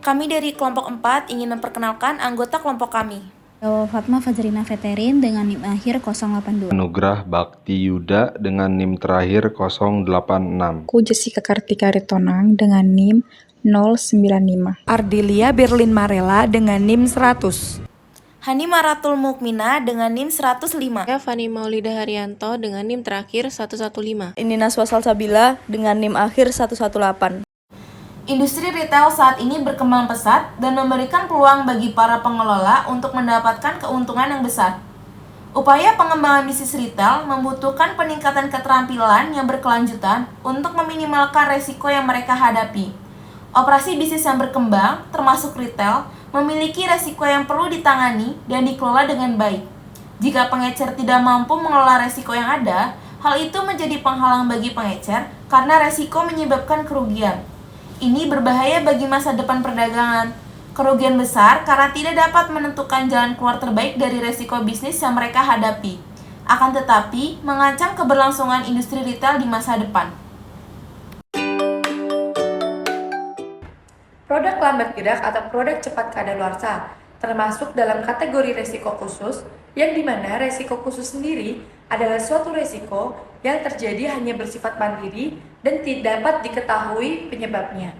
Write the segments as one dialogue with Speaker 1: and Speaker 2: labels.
Speaker 1: Kami dari kelompok 4 ingin memperkenalkan anggota kelompok kami.
Speaker 2: Fatma Fajrina Veterin dengan NIM akhir 082.
Speaker 3: Anugrah Bakti Yuda dengan NIM terakhir 086.
Speaker 4: Aku Jessica Kartika Ritonang dengan NIM 095.
Speaker 5: Ardelia Berlin Marella dengan NIM 100.
Speaker 1: Hani Maratul Mukmina dengan NIM 105.
Speaker 6: Fani Maulida Haryanto dengan NIM terakhir 115.
Speaker 7: Nina Salsabila dengan NIM akhir 118.
Speaker 1: Industri retail saat ini berkembang pesat dan memberikan peluang bagi para pengelola untuk mendapatkan keuntungan yang besar. Upaya pengembangan bisnis retail membutuhkan peningkatan keterampilan yang berkelanjutan untuk meminimalkan resiko yang mereka hadapi. Operasi bisnis yang berkembang, termasuk retail, memiliki resiko yang perlu ditangani dan dikelola dengan baik. Jika pengecer tidak mampu mengelola resiko yang ada, hal itu menjadi penghalang bagi pengecer karena resiko menyebabkan kerugian. Ini berbahaya bagi masa depan perdagangan. Kerugian besar karena tidak dapat menentukan jalan keluar terbaik dari resiko bisnis yang mereka hadapi. Akan tetapi, mengancam keberlangsungan industri retail di masa depan.
Speaker 8: Produk lambat gerak atau produk cepat kadaluarsa termasuk dalam kategori resiko khusus, yang dimana resiko khusus sendiri adalah suatu resiko yang terjadi hanya bersifat mandiri dan tidak dapat diketahui penyebabnya.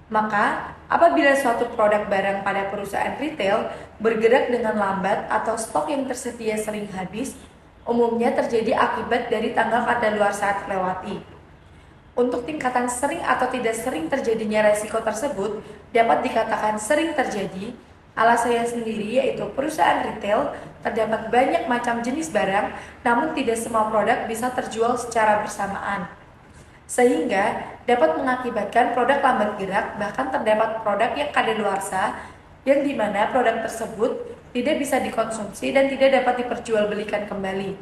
Speaker 8: Maka, apabila suatu produk barang pada perusahaan retail bergerak dengan lambat atau stok yang tersedia sering habis, umumnya terjadi akibat dari tanggal kadaluarsa terlewati. Untuk tingkatan sering atau tidak sering terjadinya resiko tersebut dapat dikatakan sering terjadi. Alasannya sendiri yaitu perusahaan retail terdapat banyak macam jenis barang, namun tidak semua produk bisa terjual secara bersamaan, sehingga dapat mengakibatkan produk lambat gerak. Bahkan terdapat produk yang kadaluarsa, yang dimana produk tersebut tidak bisa dikonsumsi dan tidak dapat diperjualbelikan kembali.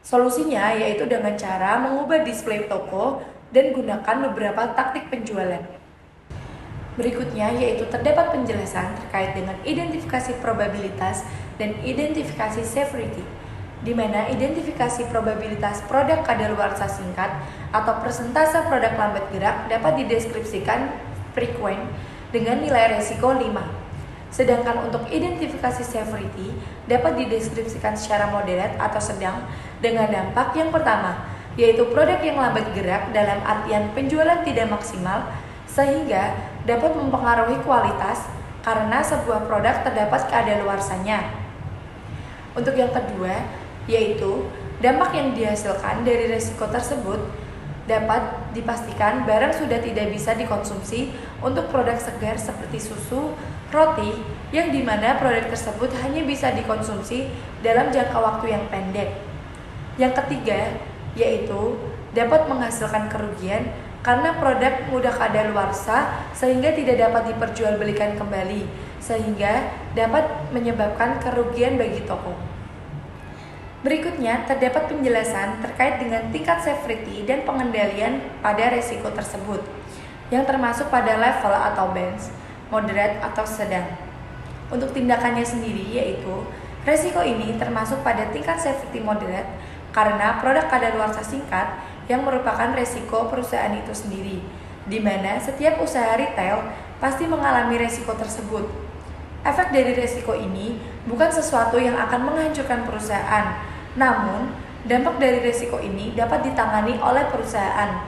Speaker 8: Solusinya yaitu dengan cara mengubah display toko dan gunakan beberapa taktik penjualan. Berikutnya yaitu terdapat penjelasan terkait dengan identifikasi probabilitas dan identifikasi severity, di mana identifikasi probabilitas produk kadaluarsa singkat atau persentase produk lambat gerak dapat dideskripsikan frekuen dengan nilai resiko 5. Sedangkan untuk identifikasi severity dapat dideskripsikan secara moderat atau sedang dengan dampak yang pertama, yaitu produk yang lambat gerak dalam artian penjualan tidak maksimal sehingga dapat mempengaruhi kualitas karena sebuah produk terdapat kadaluarsanya. Untuk yang kedua, yaitu dampak yang dihasilkan dari resiko tersebut dapat dipastikan barang sudah tidak bisa dikonsumsi untuk produk segar seperti susu, roti, yang dimana produk tersebut hanya bisa dikonsumsi dalam jangka waktu yang pendek. Yang ketiga, yaitu dapat menghasilkan kerugian karena produk mudah kadaluarsa sehingga tidak dapat diperjualbelikan kembali, sehingga dapat menyebabkan kerugian bagi toko. Berikutnya terdapat penjelasan terkait dengan tingkat severity dan pengendalian pada resiko tersebut, yang termasuk pada level atau bands, moderat atau sedang. Untuk tindakannya sendiri yaitu resiko ini termasuk pada tingkat severity moderat karena produk kadaluarsa singkat yang merupakan resiko perusahaan itu sendiri, di mana setiap usaha retail pasti mengalami resiko tersebut. Efek dari resiko ini bukan sesuatu yang akan menghancurkan perusahaan, namun dampak dari resiko ini dapat ditangani oleh perusahaan.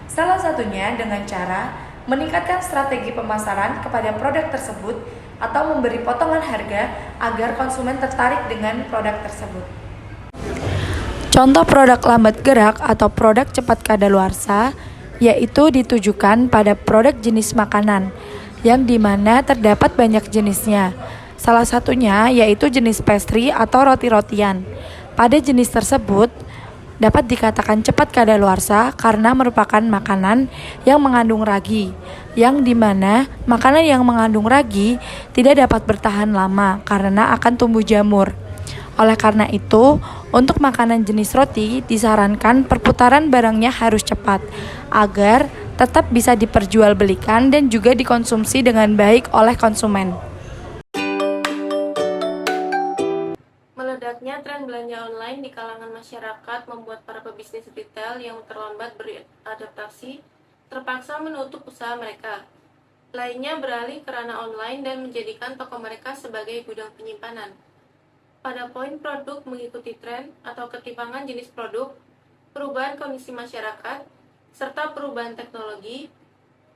Speaker 8: Salah satunya dengan cara meningkatkan strategi pemasaran kepada produk tersebut atau memberi potongan harga agar konsumen tertarik dengan produk tersebut.
Speaker 5: Contoh produk lambat gerak atau produk cepat kadaluarsa yaitu ditujukan pada produk jenis makanan yang dimana terdapat banyak jenisnya. Salah satunya yaitu jenis pastry atau roti-rotian. Pada jenis tersebut dapat dikatakan cepat kadaluarsa karena merupakan makanan yang mengandung ragi, yang dimana makanan yang mengandung ragi tidak dapat bertahan lama karena akan tumbuh jamur. Oleh karena itu, untuk makanan jenis roti disarankan perputaran barangnya harus cepat agar tetap bisa diperjualbelikan dan juga dikonsumsi dengan baik oleh konsumen.
Speaker 6: Meledaknya tren belanja online di kalangan masyarakat membuat para pebisnis retail yang terlambat beradaptasi terpaksa menutup usaha mereka. Lainnya beralih ke ranah online dan menjadikan toko mereka sebagai gudang penyimpanan. Pada poin produk mengikuti tren atau ketimpangan jenis produk, perubahan kondisi masyarakat, serta perubahan teknologi,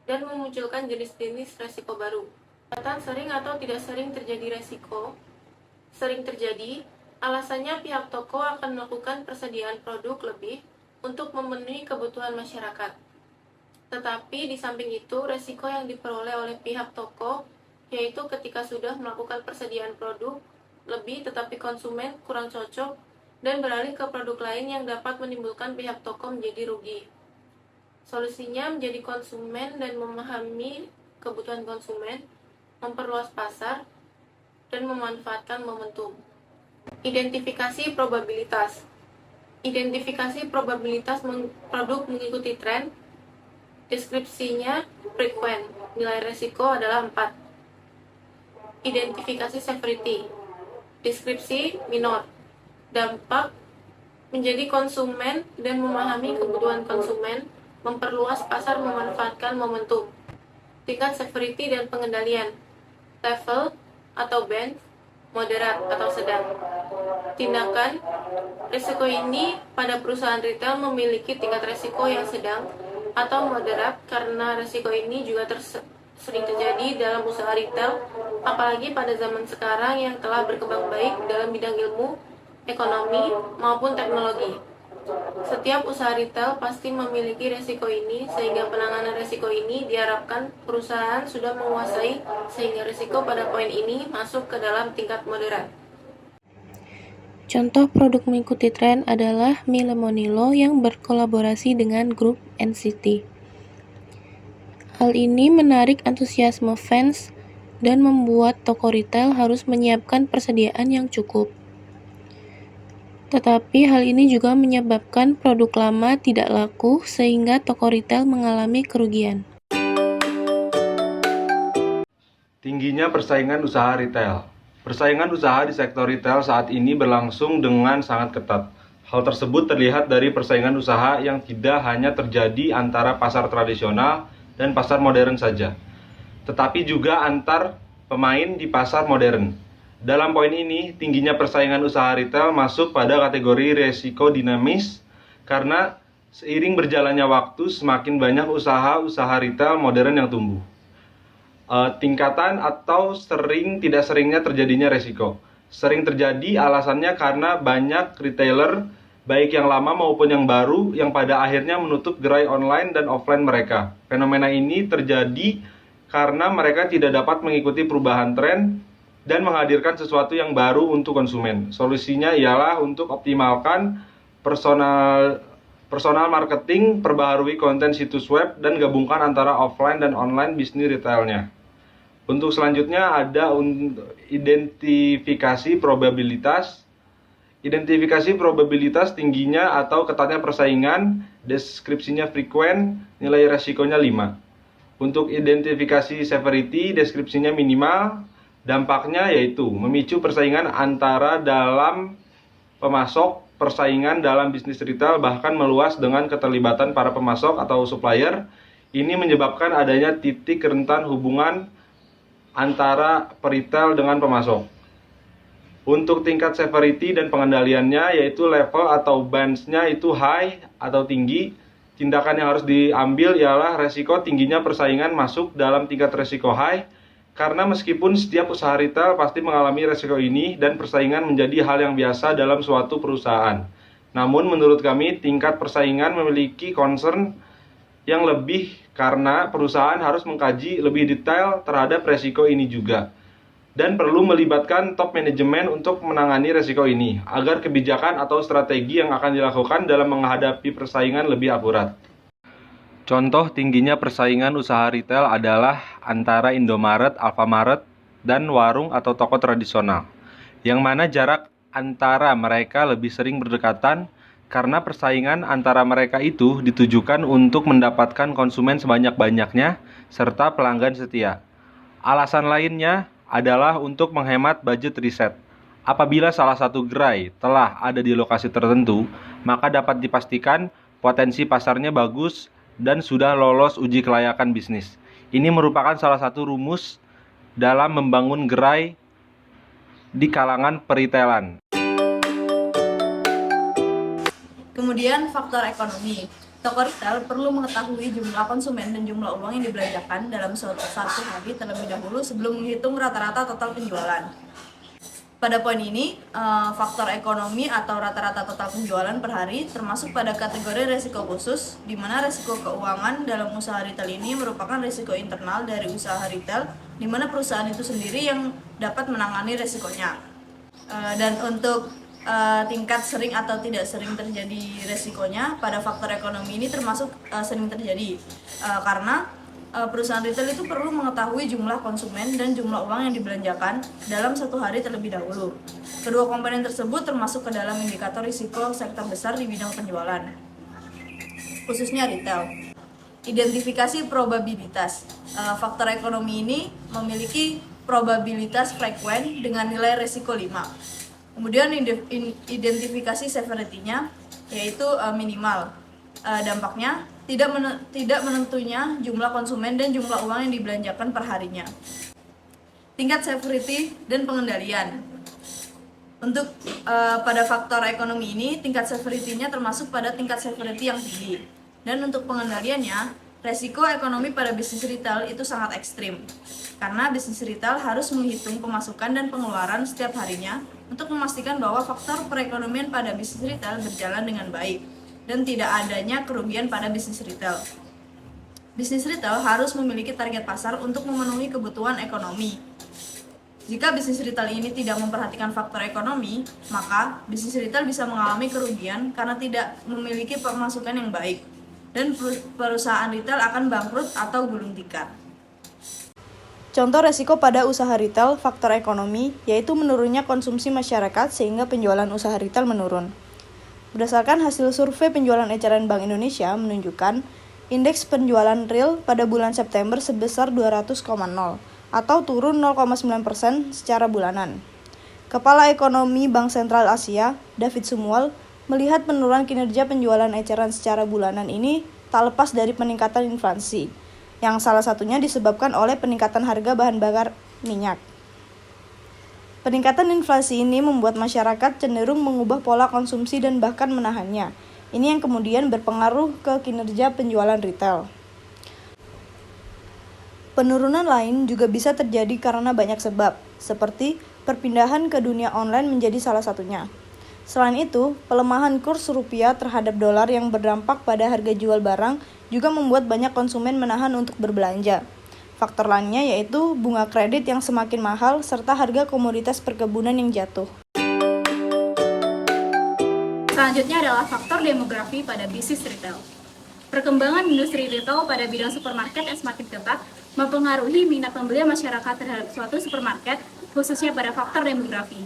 Speaker 6: dan memunculkan jenis-jenis resiko baru. Kata sering atau tidak sering terjadi resiko, sering terjadi, alasannya pihak toko akan melakukan persediaan produk lebih untuk memenuhi kebutuhan masyarakat. Tetapi di samping itu, resiko yang diperoleh oleh pihak toko, yaitu ketika sudah melakukan persediaan produk lebih tetapi konsumen kurang cocok dan beralih ke produk lain yang dapat menimbulkan pihak toko menjadi rugi. Solusinya menjadi konsumen dan memahami kebutuhan konsumen, memperluas pasar, dan memanfaatkan momentum. Identifikasi probabilitas. Identifikasi probabilitas produk mengikuti tren. Deskripsinya frekuen, nilai resiko adalah 4. Identifikasi severity. Deskripsi minor. Dampak menjadi konsumen dan memahami kebutuhan konsumen, memperluas pasar, memanfaatkan momentum. Tingkat severity dan pengendalian. Level atau band, moderat atau sedang. Tindakan risiko ini pada perusahaan retail memiliki tingkat risiko yang sedang atau moderat karena risiko ini juga sering terjadi dalam usaha retail, apalagi pada zaman sekarang yang telah berkembang baik dalam bidang ilmu, ekonomi, maupun teknologi. Setiap usaha retail pasti memiliki risiko ini, sehingga penanganan risiko ini diharapkan perusahaan sudah menguasai, sehingga risiko pada poin ini masuk ke dalam tingkat moderat.
Speaker 9: Contoh produk mengikuti tren adalah mie Lemonilo yang berkolaborasi dengan grup NCT. Hal ini menarik antusiasme fans dan membuat toko retail harus menyiapkan persediaan yang cukup. Tetapi hal ini juga menyebabkan produk lama tidak laku sehingga toko retail mengalami kerugian.
Speaker 3: Tingginya persaingan usaha retail. Persaingan usaha di sektor retail saat ini berlangsung dengan sangat ketat. Hal tersebut terlihat dari persaingan usaha yang tidak hanya terjadi antara pasar tradisional dan pasar modern saja, tetapi juga antar pemain di pasar modern. Dalam poin ini, tingginya persaingan usaha retail masuk pada kategori resiko dinamis karena seiring berjalannya waktu semakin banyak usaha-usaha retail modern yang tumbuh. Tingkatan atau tidak seringnya terjadinya resiko. Sering terjadi alasannya karena banyak retailer, baik yang lama maupun yang baru, yang pada akhirnya menutup gerai online dan offline mereka. Fenomena ini terjadi karena mereka tidak dapat mengikuti perubahan tren dan menghadirkan sesuatu yang baru untuk konsumen. Solusinya ialah untuk optimalkan personal marketing, perbaharui konten situs web, dan gabungkan antara offline dan online bisnis retailnya. Untuk selanjutnya ada identifikasi probabilitas. Identifikasi probabilitas tingginya atau ketatnya persaingan, deskripsinya frekuen, nilai resikonya 5. Untuk identifikasi severity, deskripsinya minimal, dampaknya yaitu memicu persaingan antara dalam pemasok, persaingan dalam bisnis retail bahkan meluas dengan keterlibatan para pemasok atau supplier. Ini menyebabkan adanya titik rentan hubungan antara peritel dengan pemasok. Untuk tingkat severity dan pengendaliannya yaitu level atau bands-nya itu high atau tinggi. Tindakan yang harus diambil ialah resiko tingginya persaingan masuk dalam tingkat resiko high, karena meskipun setiap usaha retail pasti mengalami resiko ini dan persaingan menjadi hal yang biasa dalam suatu perusahaan. Namun menurut kami tingkat persaingan memiliki concern yang lebih karena perusahaan harus mengkaji lebih detail terhadap resiko ini juga. Dan perlu melibatkan top manajemen untuk menangani resiko ini, agar kebijakan atau strategi yang akan dilakukan dalam menghadapi persaingan lebih akurat. Contoh tingginya persaingan usaha retail adalah antara Indomaret, Alfamaret, dan warung atau toko tradisional, yang mana jarak antara mereka lebih sering berdekatan karena persaingan antara mereka itu ditujukan untuk mendapatkan konsumen sebanyak-banyaknya serta pelanggan setia. Alasan lainnya adalah untuk menghemat budget riset. Apabila salah satu gerai telah ada di lokasi tertentu, maka dapat dipastikan potensi pasarnya bagus dan sudah lolos uji kelayakan bisnis. Ini merupakan salah satu rumus dalam membangun gerai di kalangan peritailan.
Speaker 7: Kemudian faktor ekonomi. Toko retail perlu mengetahui jumlah konsumen dan jumlah uang yang dibelanjakan dalam satu hari terlebih dahulu sebelum menghitung rata-rata total penjualan. Pada poin ini, faktor ekonomi atau rata-rata total penjualan per hari termasuk pada kategori resiko khusus, di mana resiko keuangan dalam usaha retail ini merupakan resiko internal dari usaha retail, di mana perusahaan itu sendiri yang dapat menangani resikonya. Dan untuk tingkat sering atau tidak sering terjadi resikonya pada faktor ekonomi ini termasuk sering terjadi karena perusahaan retail itu perlu mengetahui jumlah konsumen dan jumlah uang yang dibelanjakan dalam satu hari terlebih dahulu. Kedua komponen tersebut termasuk ke dalam indikator risiko sektor besar di bidang penjualan, khususnya retail. Identifikasi probabilitas. Faktor ekonomi ini memiliki probabilitas frekuen dengan nilai resiko 5. Kemudian identifikasi severity-nya yaitu minimal. Dampaknya tidak menentunya jumlah konsumen dan jumlah uang yang dibelanjakan per harinya. Tingkat severity dan pengendalian. Untuk pada faktor ekonomi ini, tingkat severity-nya termasuk pada tingkat severity yang tinggi. Dan untuk pengendaliannya, resiko ekonomi pada bisnis retail itu sangat ekstrim. Karena bisnis retail harus menghitung pemasukan dan pengeluaran setiap harinya untuk memastikan bahwa faktor perekonomian pada bisnis retail berjalan dengan baik dan tidak adanya kerugian pada bisnis retail. Bisnis retail harus memiliki target pasar untuk memenuhi kebutuhan ekonomi. Jika bisnis retail ini tidak memperhatikan faktor ekonomi, maka bisnis retail bisa mengalami kerugian karena tidak memiliki pemasukan yang baik, dan perusahaan retail akan bangkrut atau gulung tikar. Contoh resiko pada usaha retail faktor ekonomi yaitu menurunnya konsumsi masyarakat sehingga penjualan usaha retail menurun. Berdasarkan hasil survei penjualan eceran Bank Indonesia menunjukkan indeks penjualan real pada bulan September sebesar 200,0 atau turun 0,9% secara bulanan. Kepala Ekonomi Bank Sentral Asia, David Sumual, melihat penurunan kinerja penjualan eceran secara bulanan ini tak lepas dari peningkatan inflasi, yang salah satunya disebabkan oleh peningkatan harga bahan bakar minyak. Peningkatan inflasi ini membuat masyarakat cenderung mengubah pola konsumsi dan bahkan menahannya. Ini yang kemudian berpengaruh ke kinerja penjualan retail. Penurunan lain juga bisa terjadi karena banyak sebab, seperti perpindahan ke dunia online menjadi salah satunya. Selain itu, pelemahan kurs rupiah terhadap dolar yang berdampak pada harga jual barang juga membuat banyak konsumen menahan untuk berbelanja. Faktor lainnya yaitu bunga kredit yang semakin mahal serta harga komoditas perkebunan yang jatuh.
Speaker 2: Selanjutnya adalah faktor demografi pada bisnis retail. Perkembangan industri retail pada bidang supermarket yang semakin ketat mempengaruhi minat pembeli masyarakat terhadap suatu supermarket, khususnya pada faktor demografi.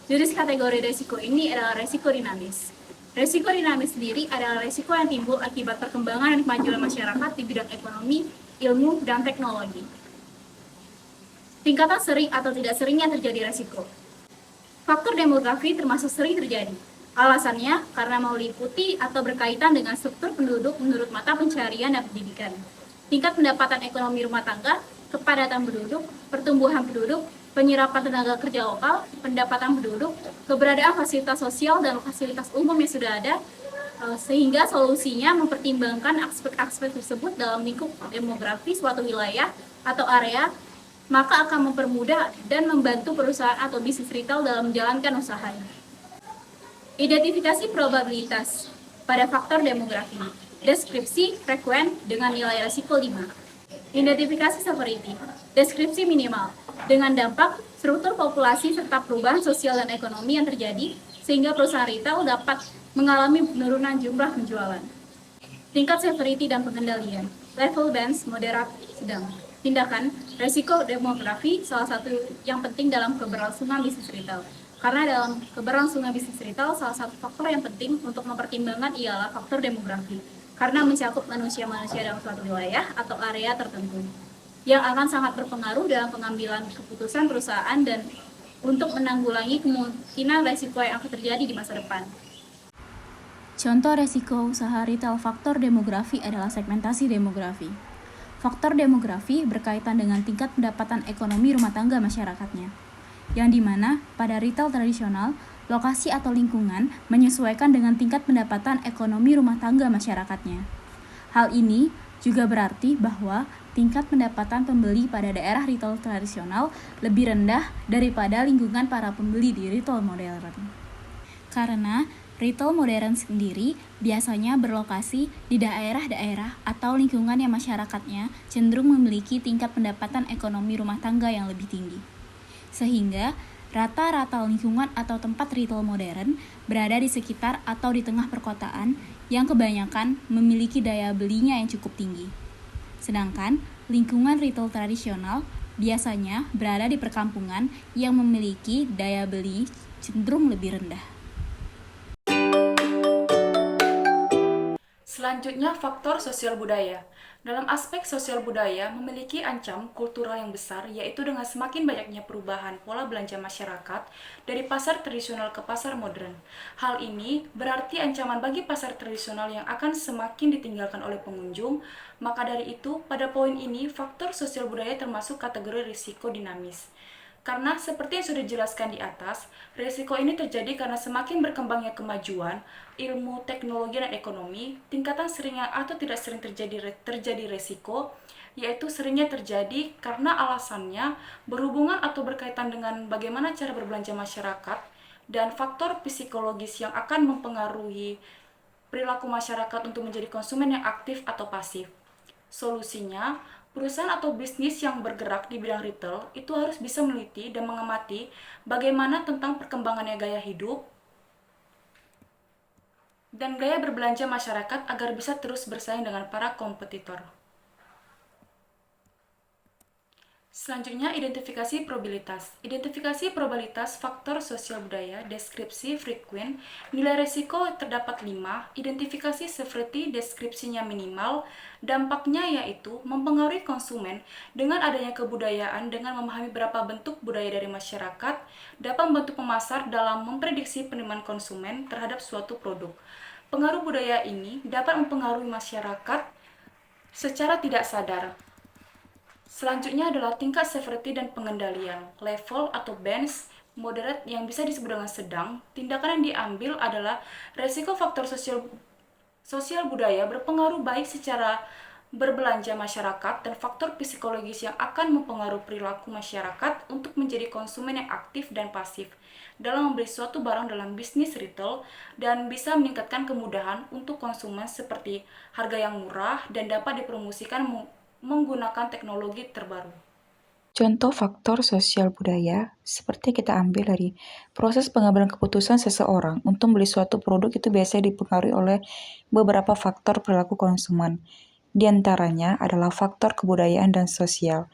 Speaker 2: Jenis kategori resiko ini adalah resiko dinamis. Resiko dinamis sendiri adalah resiko yang timbul akibat perkembangan dan kemajuan masyarakat di bidang ekonomi, ilmu, dan teknologi. Tingkatan sering atau tidak seringnya terjadi resiko. Faktor demografi termasuk sering terjadi. Alasannya karena meliputi atau berkaitan dengan struktur penduduk menurut mata pencarian dan pendidikan, tingkat pendapatan ekonomi rumah tangga, kepadatan penduduk, pertumbuhan penduduk, penyerapan tenaga kerja lokal, pendapatan penduduk, keberadaan fasilitas sosial dan fasilitas umum yang sudah ada, sehingga solusinya mempertimbangkan aspek-aspek tersebut dalam lingkup demografi suatu wilayah atau area, maka akan mempermudah dan membantu perusahaan atau bisnis retail dalam menjalankan usahanya. Identifikasi probabilitas pada faktor demografi. Deskripsi frekuen dengan nilai risiko 5. Identifikasi severity. Deskripsi minimal dengan dampak struktur populasi serta perubahan sosial dan ekonomi yang terjadi sehingga perusahaan retail dapat mengalami penurunan jumlah penjualan. Tingkat severity dan pengendalian. Level bands moderat sedang. Tindakan resiko demografi salah satu yang penting dalam keberlangsungan bisnis retail. Karena dalam keberlangsungan bisnis retail salah satu faktor yang penting untuk mempertimbangkan ialah faktor demografi. Karena mencakup manusia-manusia dalam suatu wilayah atau area tertentu yang akan sangat berpengaruh dalam pengambilan keputusan perusahaan dan untuk menanggulangi kemungkinan resiko yang akan terjadi di masa depan. Contoh resiko usaha retail faktor demografi adalah segmentasi demografi. Faktor demografi berkaitan dengan tingkat pendapatan ekonomi rumah tangga masyarakatnya, yang dimana pada retail tradisional, lokasi atau lingkungan menyesuaikan dengan tingkat pendapatan ekonomi rumah tangga masyarakatnya. Hal ini juga berarti bahwa tingkat pendapatan pembeli pada daerah retail tradisional lebih rendah daripada lingkungan para pembeli di retail modern. Karena retail modern sendiri biasanya berlokasi di daerah-daerah atau lingkungan yang masyarakatnya cenderung memiliki tingkat pendapatan ekonomi rumah tangga yang lebih tinggi. Sehingga rata-rata lingkungan atau tempat retail modern berada di sekitar atau di tengah perkotaan yang kebanyakan memiliki daya belinya yang cukup tinggi. Sedangkan lingkungan retail tradisional biasanya berada di perkampungan yang memiliki daya beli cenderung lebih rendah.
Speaker 10: Selanjutnya, faktor sosial budaya. Dalam aspek sosial budaya memiliki ancam kultural yang besar, yaitu dengan semakin banyaknya perubahan pola belanja masyarakat dari pasar tradisional ke pasar modern. Hal ini berarti ancaman bagi pasar tradisional yang akan semakin ditinggalkan oleh pengunjung. Maka dari itu, pada poin ini, faktor sosial budaya termasuk kategori risiko dinamis. Karena seperti yang sudah dijelaskan di atas, risiko ini terjadi karena semakin berkembangnya kemajuan, ilmu, teknologi, dan ekonomi, tingkatan seringnya atau tidak sering terjadi risiko, yaitu seringnya terjadi karena alasannya berhubungan atau berkaitan dengan bagaimana cara berbelanja masyarakat dan faktor psikologis yang akan mempengaruhi perilaku masyarakat untuk menjadi konsumen yang aktif atau pasif. Solusinya, perusahaan atau bisnis yang bergerak di bidang retail itu harus bisa meneliti dan mengamati bagaimana tentang perkembangannya gaya hidup dan gaya berbelanja masyarakat agar bisa terus bersaing dengan para kompetitor. Selanjutnya, identifikasi probabilitas. Identifikasi probabilitas faktor sosial budaya, deskripsi frequent, nilai risiko terdapat 5, identifikasi severity, deskripsinya minimal, dampaknya yaitu mempengaruhi konsumen dengan adanya kebudayaan dengan memahami berapa bentuk budaya dari masyarakat, dapat membantu pemasar dalam memprediksi penerimaan konsumen terhadap suatu produk. Pengaruh budaya ini dapat mempengaruhi masyarakat secara tidak sadar. Selanjutnya adalah tingkat severity dan pengendalian, level atau bands, moderate yang bisa disebut dengan sedang. Tindakan yang diambil adalah resiko faktor sosial budaya berpengaruh baik secara berbelanja masyarakat dan faktor psikologis yang akan mempengaruhi perilaku masyarakat untuk menjadi konsumen yang aktif dan pasif dalam membeli suatu barang dalam bisnis retail dan bisa meningkatkan kemudahan untuk konsumen seperti harga yang murah dan dapat dipromosikan menggunakan teknologi terbaru.
Speaker 4: Contoh faktor sosial budaya seperti kita ambil dari proses pengambilan keputusan seseorang untuk membeli suatu produk itu biasanya dipengaruhi oleh beberapa faktor perilaku konsumen. Di antaranya adalah faktor kebudayaan dan sosial.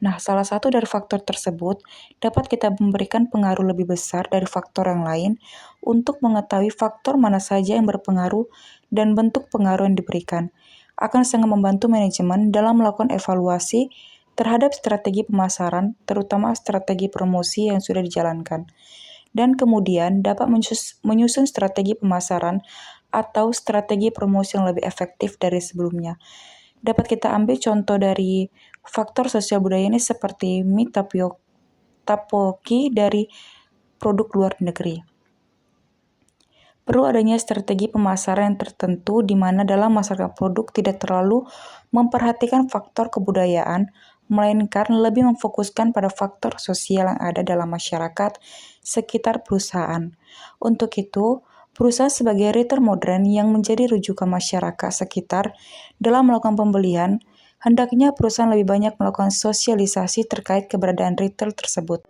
Speaker 4: Nah, salah satu dari faktor tersebut dapat kita memberikan pengaruh lebih besar dari faktor yang lain untuk mengetahui faktor mana saja yang berpengaruh dan bentuk pengaruh yang diberikan. Akan sangat membantu manajemen dalam melakukan evaluasi terhadap strategi pemasaran, terutama strategi promosi yang sudah dijalankan. Dan kemudian dapat menyusun strategi pemasaran atau strategi promosi yang lebih efektif dari sebelumnya. Dapat kita ambil contoh dari faktor sosial budaya ini seperti mie tapioki dari produk luar negeri. Perlu adanya strategi pemasaran yang tertentu di mana dalam memasarkan produk tidak terlalu memperhatikan faktor kebudayaan, melainkan lebih memfokuskan pada faktor sosial yang ada dalam masyarakat sekitar perusahaan. Untuk itu, perusahaan sebagai retail modern yang menjadi rujukan masyarakat sekitar dalam melakukan pembelian, hendaknya perusahaan lebih banyak melakukan sosialisasi terkait keberadaan retail tersebut.